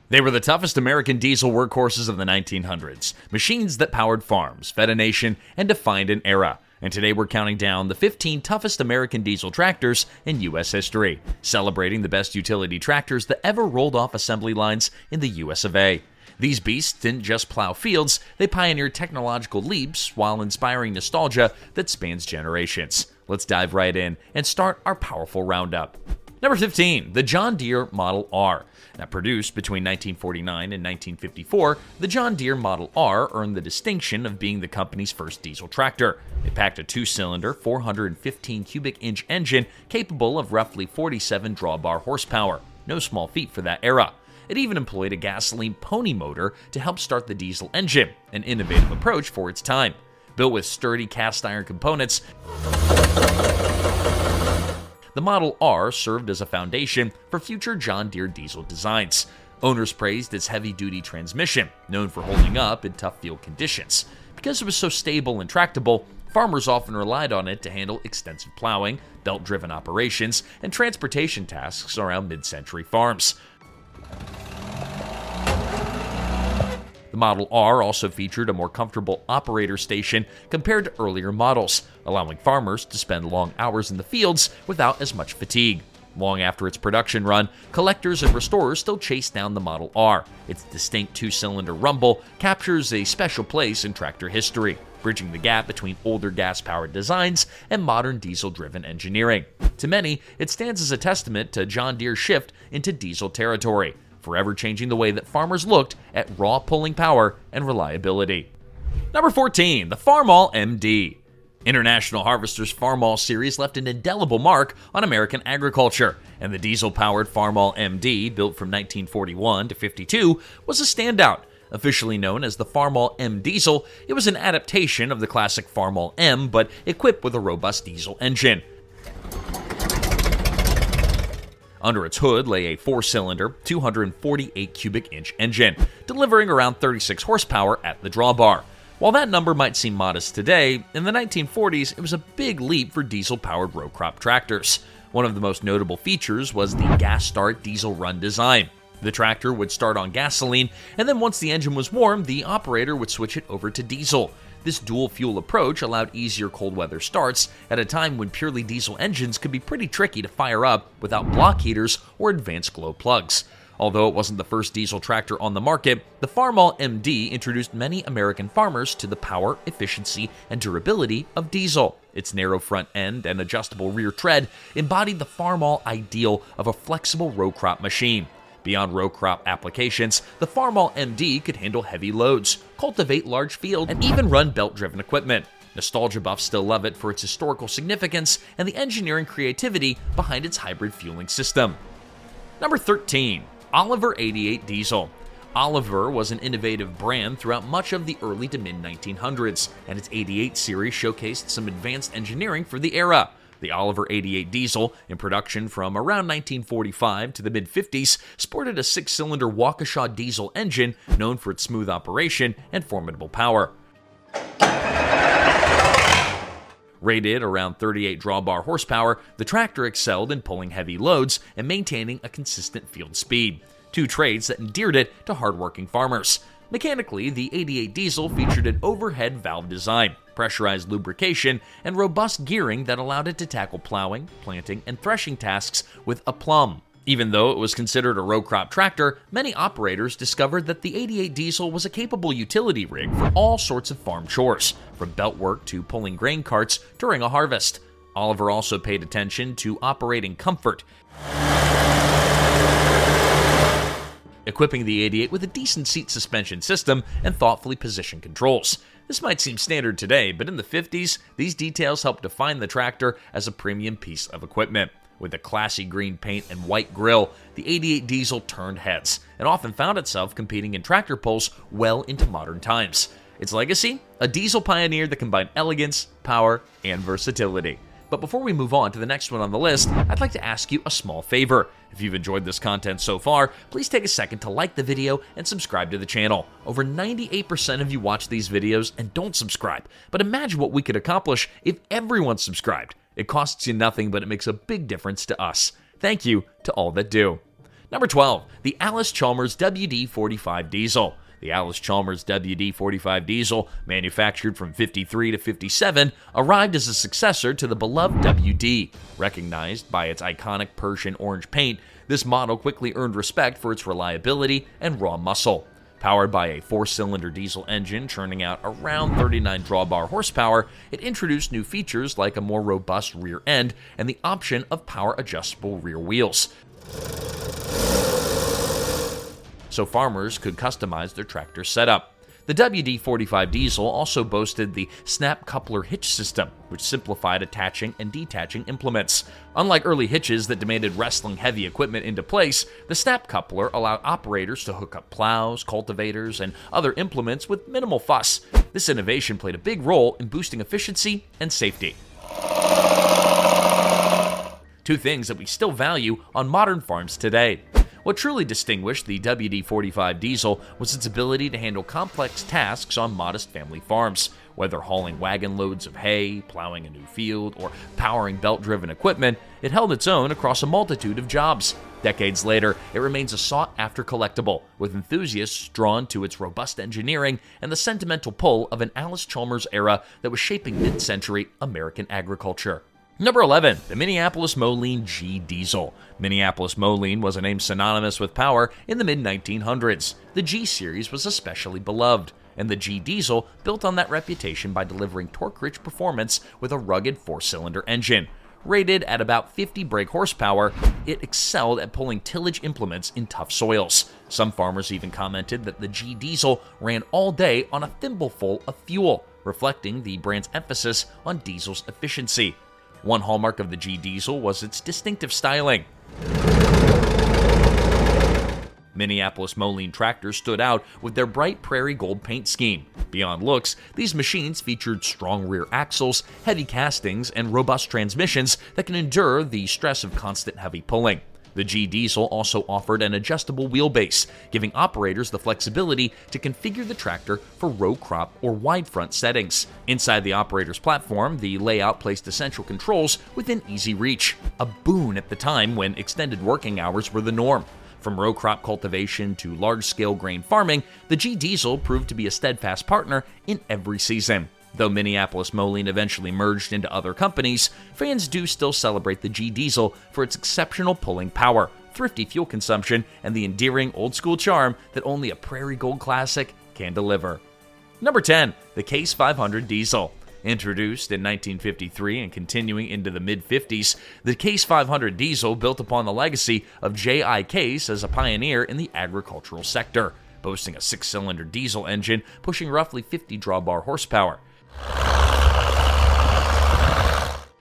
They were the toughest American diesel workhorses of the 1900s, machines that powered farms, fed a nation, and defined an era. And today we're counting down the 15 toughest American diesel tractors in U.S. history, celebrating the best utility tractors that ever rolled off assembly lines in the U.S. of A. These beasts didn't just plow fields, they pioneered technological leaps while inspiring nostalgia that spans generations. Let's dive right in and start our powerful roundup. Number 15, the John Deere Model R. Now produced between 1949 and 1954, the John Deere Model R earned the distinction of being the company's first diesel tractor. It packed a two-cylinder, 415 cubic inch engine capable of roughly 47 drawbar horsepower. No small feat for that era. It even employed a gasoline pony motor to help start the diesel engine, an innovative approach for its time. Built with sturdy cast iron components, the Model R served as a foundation for future John Deere diesel designs. Owners praised its heavy-duty transmission, known for holding up in tough field conditions. Because it was so stable and tractable, farmers often relied on it to handle extensive plowing, belt-driven operations, and transportation tasks around mid-century farms. The Model R also featured a more comfortable operator station compared to earlier models, allowing farmers to spend long hours in the fields without as much fatigue. Long after its production run, collectors and restorers still chase down the Model R. Its distinct two-cylinder rumble captures a special place in tractor history, bridging the gap between older gas-powered designs and modern diesel-driven engineering. To many, it stands as a testament to John Deere's shift into diesel territory, forever changing the way that farmers looked at raw pulling power and reliability. Number 14, the Farmall MD. International Harvester's Farmall series left an indelible mark on American agriculture, and the diesel-powered Farmall MD, built from 1941 to 52, was a standout. Officially known as the Farmall M Diesel, it was an adaptation of the classic Farmall M, but equipped with a robust diesel engine. Under its hood lay a four-cylinder, 248 cubic inch engine, delivering around 36 horsepower at the drawbar. While that number might seem modest today, in the 1940s it was a big leap for diesel-powered row crop tractors. One of the most notable features was the gas start diesel run design. The tractor would start on gasoline, and then once the engine was warm, the operator would switch it over to diesel. This dual-fuel approach allowed easier cold-weather starts at a time when purely diesel engines could be pretty tricky to fire up without block heaters or advanced glow plugs. Although it wasn't the first diesel tractor on the market, the Farmall MD introduced many American farmers to the power, efficiency, and durability of diesel. Its narrow front end and adjustable rear tread embodied the Farmall ideal of a flexible row crop machine. Beyond row crop applications, the Farmall MD could handle heavy loads, cultivate large fields, and even run belt-driven equipment. Nostalgia buffs still love it for its historical significance and the engineering creativity behind its hybrid fueling system. Number 13, Almer 88 Diesel. Almer was an innovative brand throughout much of the early to mid-1900s, and its 88 series showcased some advanced engineering for the era. The Almer 88 Diesel, in production from around 1945 to the mid-50s, sported a six-cylinder Waukesha diesel engine known for its smooth operation and formidable power. Rated around 38 drawbar horsepower, the tractor excelled in pulling heavy loads and maintaining a consistent field speed, two traits that endeared it to hardworking farmers. Mechanically, the 88 Diesel featured an overhead valve design, pressurized lubrication, and robust gearing that allowed it to tackle plowing, planting, and threshing tasks with aplomb. Even though it was considered a row crop tractor, many operators discovered that the 88 Diesel was a capable utility rig for all sorts of farm chores, from belt work to pulling grain carts during a harvest. Almer also paid attention to operating comfort, equipping the 88 with a decent seat suspension system and thoughtfully positioned controls. This might seem standard today, but in the 50s, these details helped define the tractor as a premium piece of equipment. With a classy green paint and white grille, the 88 Diesel turned heads and often found itself competing in tractor pulls well into modern times. Its legacy? A diesel pioneer that combined elegance, power, and versatility. But before we move on to the next one on the list, I'd like to ask you a small favor. If you've enjoyed this content so far, please take a second to like the video and subscribe to the channel. Over 98% of you watch these videos and don't subscribe, but imagine what we could accomplish if everyone subscribed. It costs you nothing, but it makes a big difference to us. Thank you to all that do. Number 12, the Allis-Chalmers WD-45 Diesel. The Allis-Chalmers WD-45 Diesel, manufactured from 53 to 57, arrived as a successor to the beloved WD. Recognized by its iconic Persian orange paint, this model quickly earned respect for its reliability and raw muscle. Powered by a 4-cylinder diesel engine churning out around 39 drawbar horsepower, it introduced new features like a more robust rear end and the option of power-adjustable rear wheels, so farmers could customize their tractor setup. The WD-45 Diesel also boasted the snap coupler hitch system, which simplified attaching and detaching implements. Unlike early hitches that demanded wrestling heavy equipment into place, the snap coupler allowed operators to hook up plows, cultivators, and other implements with minimal fuss. This innovation played a big role in boosting efficiency and safety. Two things that we still value on modern farms today. What truly distinguished the WD-45 Diesel was its ability to handle complex tasks on modest family farms. Whether hauling wagon loads of hay, plowing a new field, or powering belt-driven equipment, it held its own across a multitude of jobs. Decades later, it remains a sought-after collectible, with enthusiasts drawn to its robust engineering and the sentimental pull of an Allis-Chalmers era that was shaping mid-century American agriculture. Number 11, the Minneapolis Moline G Diesel. Minneapolis Moline was a name synonymous with power in the mid-1900s. The G series was especially beloved, and the G Diesel built on that reputation by delivering torque-rich performance with a rugged 4-cylinder engine. Rated at about 50 brake horsepower, it excelled at pulling tillage implements in tough soils. Some farmers even commented that the G Diesel ran all day on a thimbleful of fuel, reflecting the brand's emphasis on diesel's efficiency. One hallmark of the G Diesel was its distinctive styling. Minneapolis Moline tractors stood out with their bright prairie gold paint scheme. Beyond looks, these machines featured strong rear axles, heavy castings, and robust transmissions that can endure the stress of constant heavy pulling. The G Diesel also offered an adjustable wheelbase, giving operators the flexibility to configure the tractor for row crop or wide front settings. Inside the operator's platform, the layout placed essential controls within easy reach, a boon at the time when extended working hours were the norm. From row crop cultivation to large-scale grain farming, the G Diesel proved to be a steadfast partner in every season. Though Minneapolis Moline eventually merged into other companies, fans do still celebrate the G Diesel for its exceptional pulling power, thrifty fuel consumption, and the endearing old-school charm that only a Prairie Gold classic can deliver. Number 10, the Case 500 Diesel. Introduced in 1953 and continuing into the mid-50s, the Case 500 Diesel built upon the legacy of J.I. Case as a pioneer in the agricultural sector, boasting a 6-cylinder diesel engine pushing roughly 50 drawbar horsepower.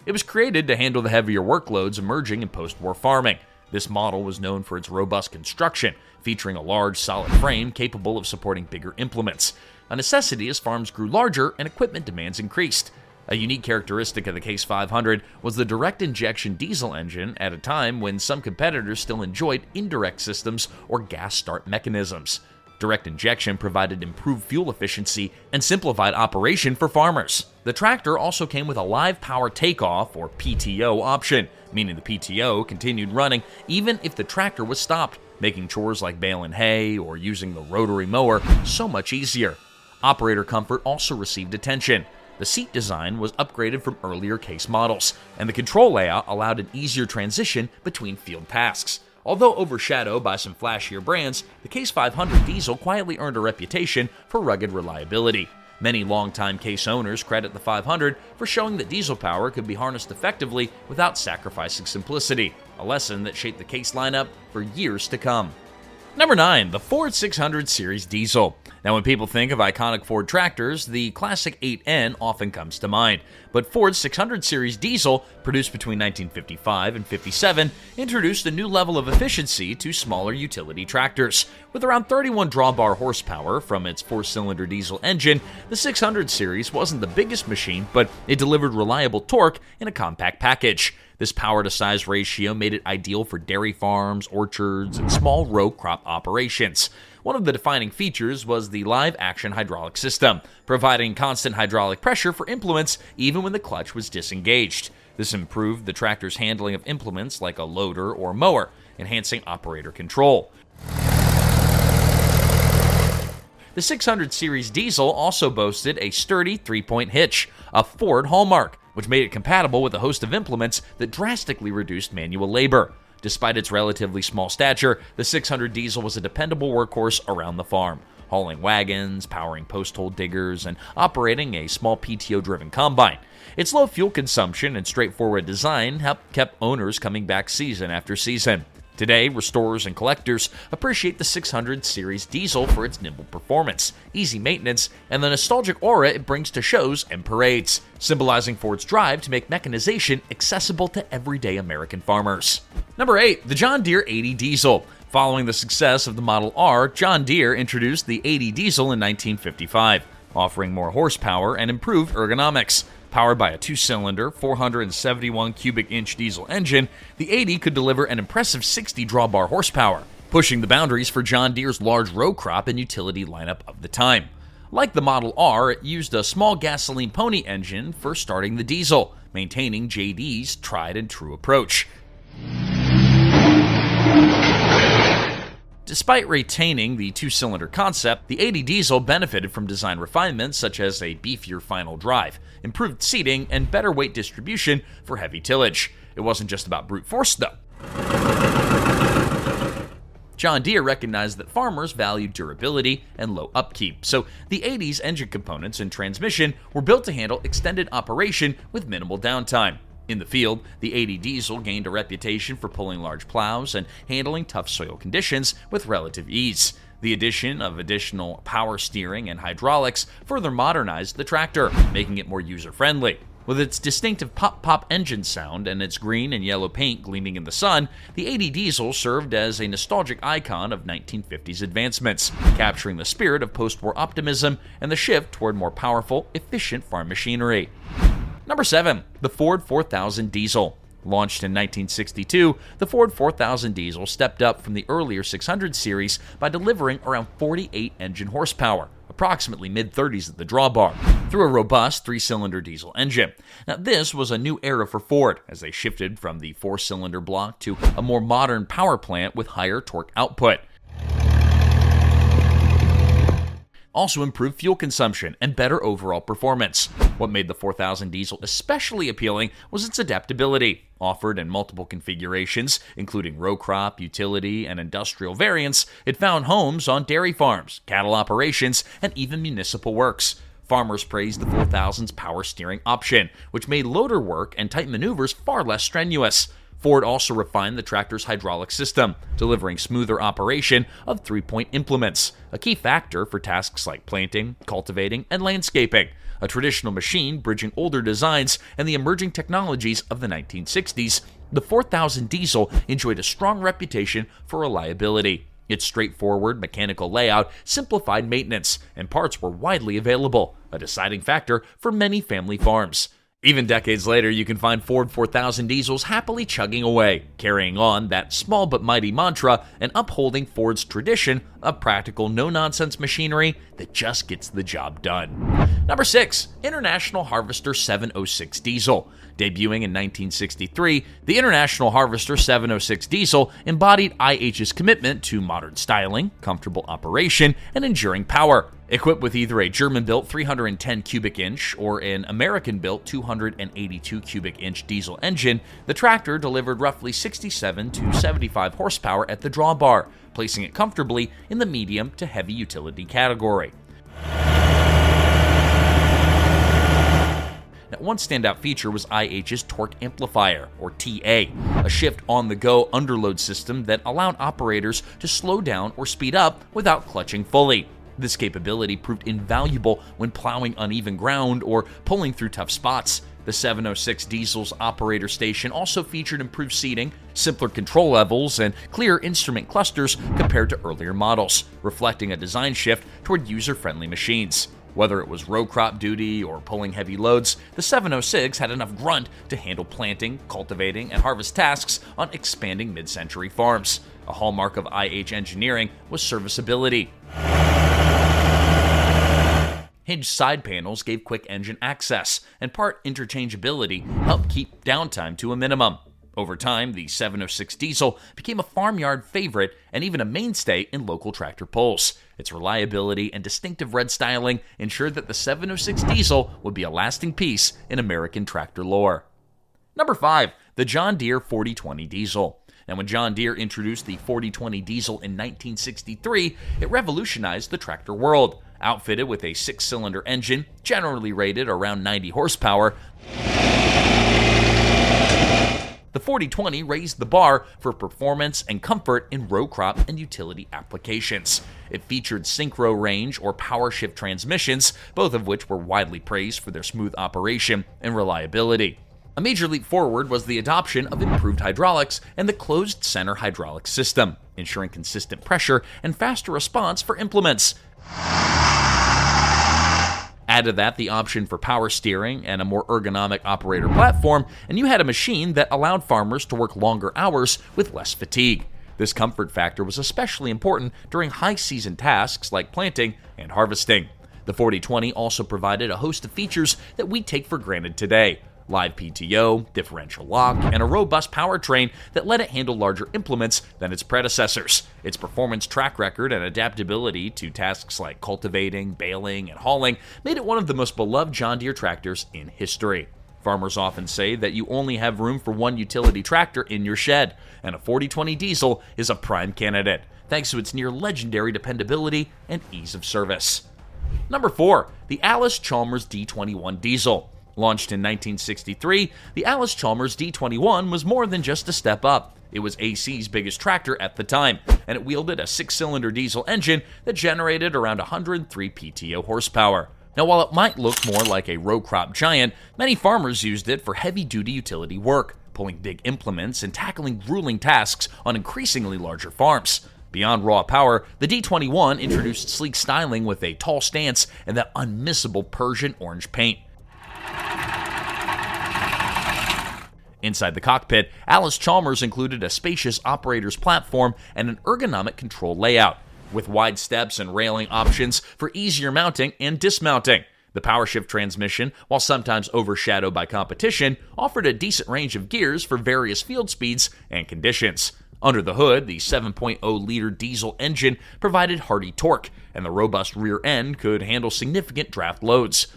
It was created to handle the heavier workloads emerging in post-war farming. This model was known for its robust construction, featuring a large, solid frame capable of supporting bigger implements, a necessity as farms grew larger and equipment demands increased. A unique characteristic of the Case 500 was the direct injection diesel engine at a time when some competitors still enjoyed indirect systems or gas start mechanisms. Direct injection provided improved fuel efficiency and simplified operation for farmers. The tractor also came with a live power takeoff or PTO option, meaning the PTO continued running even if the tractor was stopped, making chores like baling hay or using the rotary mower so much easier. Operator comfort also received attention. The seat design was upgraded from earlier Case models, and the control layout allowed an easier transition between field tasks. Although overshadowed by some flashier brands, the Case 500 Diesel quietly earned a reputation for rugged reliability. Many longtime Case owners credit the 500 for showing that diesel power could be harnessed effectively without sacrificing simplicity, a lesson that shaped the Case lineup for years to come. Number 9, the Ford 600 Series Diesel. Now, when people think of iconic Ford tractors, the classic 8N often comes to mind. But Ford's 600 Series Diesel, produced between 1955 and 57, introduced a new level of efficiency to smaller utility tractors. With around 31 drawbar horsepower from its 4-cylinder diesel engine, the 600 Series wasn't the biggest machine, but it delivered reliable torque in a compact package. This power-to-size ratio made it ideal for dairy farms, orchards, and small row crop operations. One of the defining features was the live-action hydraulic system, providing constant hydraulic pressure for implements even when the clutch was disengaged. This improved the tractor's handling of implements like a loader or mower, enhancing operator control. The 600 series diesel also boasted a sturdy 3-point hitch, a Ford hallmark, which made it compatible with a host of implements that drastically reduced manual labor. Despite its relatively small stature, the 600 diesel was a dependable workhorse around the farm, hauling wagons, powering post-hole diggers, and operating a small PTO-driven combine. Its low fuel consumption and straightforward design kept owners coming back season after season. Today, restorers and collectors appreciate the 600 series diesel for its nimble performance, easy maintenance, and the nostalgic aura it brings to shows and parades, symbolizing Ford's drive to make mechanization accessible to everyday American farmers. Number 8. The John Deere 80 Diesel. Following the success of the Model R, John Deere introduced the 80 Diesel in 1955, offering more horsepower and improved ergonomics. Powered by a 2-cylinder, 471 cubic inch diesel engine, the 80 could deliver an impressive 60 drawbar horsepower, pushing the boundaries for John Deere's large row crop and utility lineup of the time. Like the Model R, it used a small gasoline pony engine for starting the diesel, maintaining JD's tried and true approach. Despite retaining the 2-cylinder concept, the 80 Diesel benefited from design refinements such as a beefier final drive, improved seating, and better weight distribution for heavy tillage. It wasn't just about brute force, though. John Deere recognized that farmers valued durability and low upkeep, so the 80's engine components and transmission were built to handle extended operation with minimal downtime. In the field, the 80 Diesel gained a reputation for pulling large plows and handling tough soil conditions with relative ease. The addition of additional power steering and hydraulics further modernized the tractor, making it more user-friendly. With its distinctive pop-pop engine sound and its green and yellow paint gleaming in the sun, the 80 Diesel served as a nostalgic icon of 1950s advancements, capturing the spirit of post-war optimism and the shift toward more powerful, efficient farm machinery. Number 7. The Ford 4000 Diesel. Launched in 1962, the Ford 4000 Diesel stepped up from the earlier 600 series by delivering around 48 engine horsepower, approximately mid-30s at the drawbar, through a robust 3-cylinder diesel engine. Now, this was a new era for Ford, as they shifted from the 4-cylinder block to a more modern power plant with higher torque output. Also improved fuel consumption and better overall performance. What made the 4000 Diesel especially appealing was its adaptability. Offered in multiple configurations, including row crop, utility, and industrial variants, it found homes on dairy farms, cattle operations, and even municipal works. Farmers praised the 4000's power steering option, which made loader work and tight maneuvers far less strenuous. Ford also refined the tractor's hydraulic system, delivering smoother operation of 3-point implements, a key factor for tasks like planting, cultivating, and landscaping. A traditional machine bridging older designs and the emerging technologies of the 1960s, the 4000 Diesel enjoyed a strong reputation for reliability. Its straightforward mechanical layout simplified maintenance, and parts were widely available, a deciding factor for many family farms. Even decades later, you can find Ford 4000 Diesels happily chugging away, carrying on that small but mighty mantra and upholding Ford's tradition of practical, no-nonsense machinery that just gets the job done. Number 6. International Harvester 706 Diesel. Debuting in 1963, the International Harvester 706 Diesel embodied IH's commitment to modern styling, comfortable operation, and enduring power. Equipped with either a German-built 310 cubic inch or an American-built 282 cubic inch diesel engine, the tractor delivered roughly 67 to 75 horsepower at the drawbar, placing it comfortably in the medium to heavy utility category. Now, one standout feature was IH's torque amplifier, or TA, a shift-on-the-go underload system that allowed operators to slow down or speed up without clutching fully. This capability proved invaluable when plowing uneven ground or pulling through tough spots. The 706 Diesel's operator station also featured improved seating, simpler control levels, and clearer instrument clusters compared to earlier models, reflecting a design shift toward user-friendly machines. Whether it was row crop duty or pulling heavy loads, the 706 had enough grunt to handle planting, cultivating, and harvest tasks on expanding mid-century farms. A hallmark of IH engineering was serviceability. Hinged side panels gave quick engine access, and part interchangeability helped keep downtime to a minimum. Over time, the 706 Diesel became a farmyard favorite and even a mainstay in local tractor pulls. Its reliability and distinctive red styling ensured that the 706 Diesel would be a lasting piece in American tractor lore. Number 5. The John Deere 4020 Diesel. And when John Deere introduced the 4020 Diesel in 1963, it revolutionized the tractor world. Outfitted with a 6-cylinder engine, generally rated around 90 horsepower, the 4020 raised the bar for performance and comfort in row crop and utility applications. It featured synchro range or power shift transmissions, both of which were widely praised for their smooth operation and reliability. A major leap forward was the adoption of improved hydraulics and the closed center hydraulic system, ensuring consistent pressure and faster response for implements. Add to that the option for power steering and a more ergonomic operator platform, and you had a machine that allowed farmers to work longer hours with less fatigue. This comfort factor was especially important during high-season tasks like planting and harvesting. The 4020 also provided a host of features that we take for granted today. Live PTO, differential lock, and a robust powertrain that let it handle larger implements than its predecessors. Its performance track record and adaptability to tasks like cultivating, baling, and hauling made it one of the most beloved John Deere tractors in history. Farmers often say that you only have room for one utility tractor in your shed, and a 4020 Diesel is a prime candidate, thanks to its near-legendary dependability and ease of service. Number 4. The Allis-Chalmers D21 Diesel. Launched in 1963, the Allis-Chalmers D21 was more than just a step up. It was AC's biggest tractor at the time, and it wielded a 6-cylinder diesel engine that generated around 103 PTO horsepower. Now, while it might look more like a row crop giant, many farmers used it for heavy-duty utility work, pulling big implements and tackling grueling tasks on increasingly larger farms. Beyond raw power, the D21 introduced sleek styling with a tall stance and that unmissable Persian orange paint. Inside the cockpit, Allis-Chalmers included a spacious operator's platform and an ergonomic control layout, with wide steps and railing options for easier mounting and dismounting. The power shift transmission, while sometimes overshadowed by competition, offered a decent range of gears for various field speeds and conditions. Under the hood, the 7.0-liter diesel engine provided hearty torque, and the robust rear end could handle significant draft loads.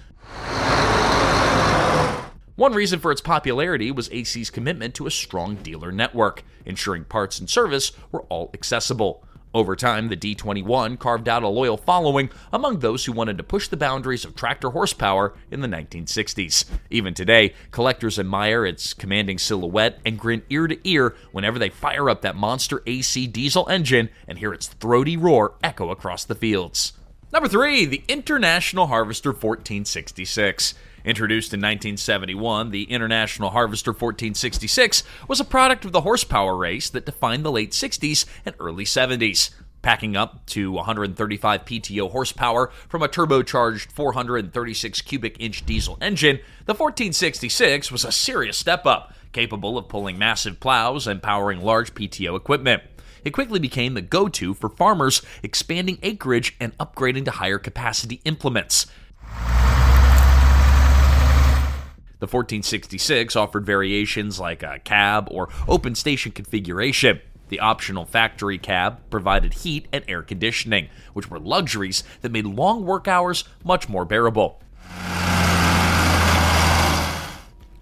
One reason for its popularity was AC's commitment to a strong dealer network, ensuring parts and service were all accessible. Over time, the D21 carved out a loyal following among those who wanted to push the boundaries of tractor horsepower in the 1960s. Even today, collectors admire its commanding silhouette and grin ear to ear whenever they fire up that monster AC diesel engine and hear its throaty roar echo across the fields. Number 3, the International Harvester 1466. Introduced in 1971, the International Harvester 1466 was a product of the horsepower race that defined the late 60s and early 70s. Packing up to 135 PTO horsepower from a turbocharged 436 cubic inch diesel engine, the 1466 was a serious step up, capable of pulling massive plows and powering large PTO equipment. It quickly became the go-to for farmers expanding acreage and upgrading to higher capacity implements. The 1466 offered variations like a cab or open station configuration. The optional factory cab provided heat and air conditioning, which were luxuries that made long work hours much more bearable.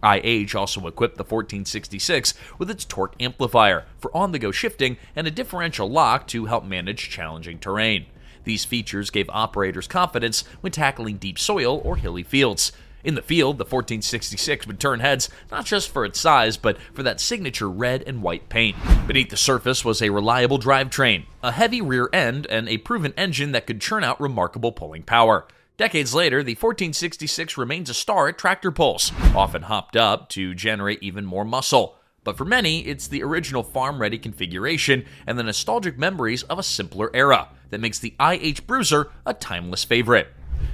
IH also equipped the 1466 with its torque amplifier for on-the-go shifting and a differential lock to help manage challenging terrain. These features gave operators confidence when tackling deep soil or hilly fields. In the field, the 1466 would turn heads not just for its size, but for that signature red and white paint. Beneath the surface was a reliable drivetrain, a heavy rear end, and a proven engine that could churn out remarkable pulling power. Decades later, the 1466 remains a star at tractor pulls, often hopped up to generate even more muscle. But for many, it's the original farm-ready configuration and the nostalgic memories of a simpler era that makes the IH Bruiser a timeless favorite.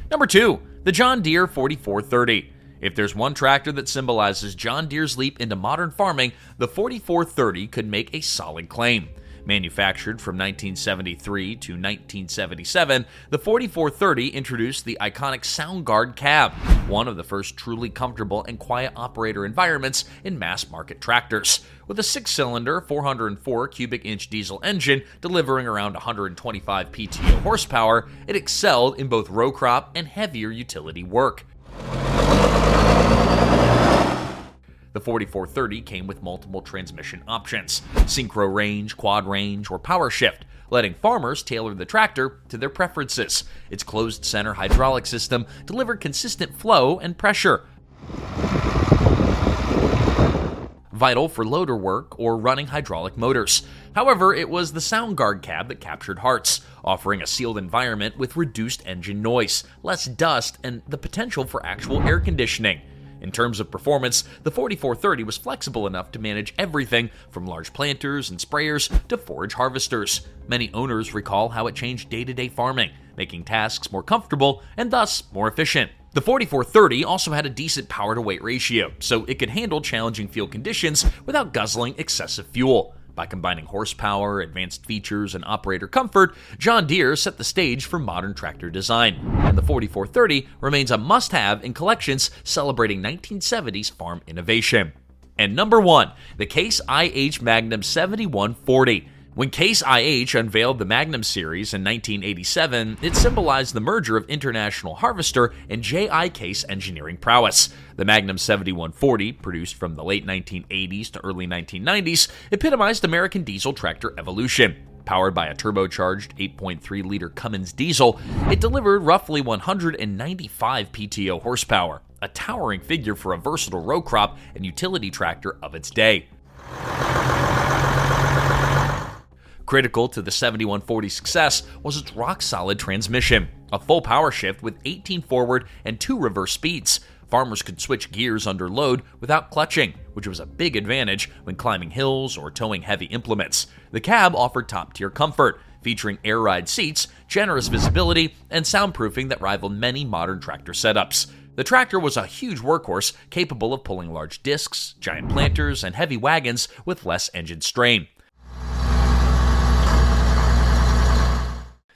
Number 2. The John Deere 4430. If there's one tractor that symbolizes John Deere's leap into modern farming, the 4430 could make a solid claim. Manufactured from 1973 to 1977, the 4430 introduced the iconic Soundguard cab, one of the first truly comfortable and quiet operator environments in mass-market tractors. With a 6-cylinder, 404 cubic inch diesel engine delivering around 125 PTO horsepower, it excelled in both row crop and heavier utility work. The 4430 came with multiple transmission options: synchro range, quad range, or power shift, letting farmers tailor the tractor to their preferences. Its closed-center hydraulic system delivered consistent flow and pressure, vital for loader work or running hydraulic motors. However, it was the Soundguard cab that captured hearts, offering a sealed environment with reduced engine noise, less dust, and the potential for actual air conditioning. In terms of performance, the 4430 was flexible enough to manage everything from large planters and sprayers to forage harvesters. Many owners recall how it changed day-to-day farming, making tasks more comfortable and thus more efficient. The 4430 also had a decent power-to-weight ratio, so it could handle challenging field conditions without guzzling excessive fuel. By combining horsepower, advanced features, and operator comfort, John Deere set the stage for modern tractor design, and the 4430 remains a must-have in collections celebrating 1970s farm innovation. And number 1, the Case IH Magnum 7140. When Case IH unveiled the Magnum series in 1987, it symbolized the merger of International Harvester and J.I. Case engineering prowess. The Magnum 7140, produced from the late 1980s to early 1990s, epitomized American diesel tractor evolution. Powered by a turbocharged 8.3-liter Cummins diesel, it delivered roughly 195 PTO horsepower, a towering figure for a versatile row crop and utility tractor of its day. Critical to the 7140's success was its rock-solid transmission, a full power shift with 18 forward and 2 reverse speeds. Farmers could switch gears under load without clutching, which was a big advantage when climbing hills or towing heavy implements. The cab offered top-tier comfort, featuring air-ride seats, generous visibility, and soundproofing that rivaled many modern tractor setups. The tractor was a huge workhorse capable of pulling large discs, giant planters, and heavy wagons with less engine strain.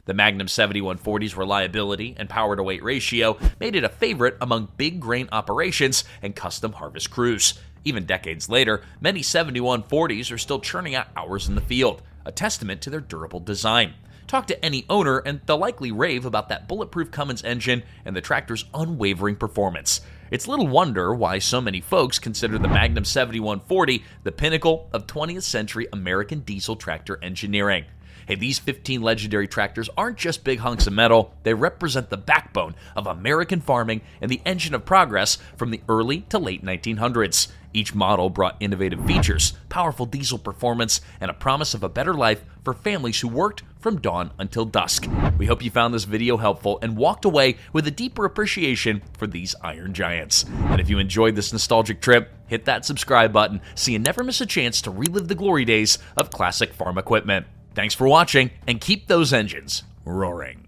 The Magnum 7140's reliability and power-to-weight ratio made it a favorite among big grain operations and custom harvest crews. Even decades later, many 7140s are still churning out hours in the field, a testament to their durable design. Talk to any owner and they'll likely rave about that bulletproof Cummins engine and the tractor's unwavering performance. It's little wonder why so many folks consider the Magnum 7140 the pinnacle of 20th century American diesel tractor engineering. Hey, these 15 legendary tractors aren't just big hunks of metal, they represent the backbone of American farming and the engine of progress from the early to late 1900s. Each model brought innovative features, powerful diesel performance, and a promise of a better life for families who worked from dawn until dusk. We hope you found this video helpful and walked away with a deeper appreciation for these iron giants. And if you enjoyed this nostalgic trip, hit that subscribe button so you never miss a chance to relive the glory days of classic farm equipment. Thanks for watching, and keep those engines roaring.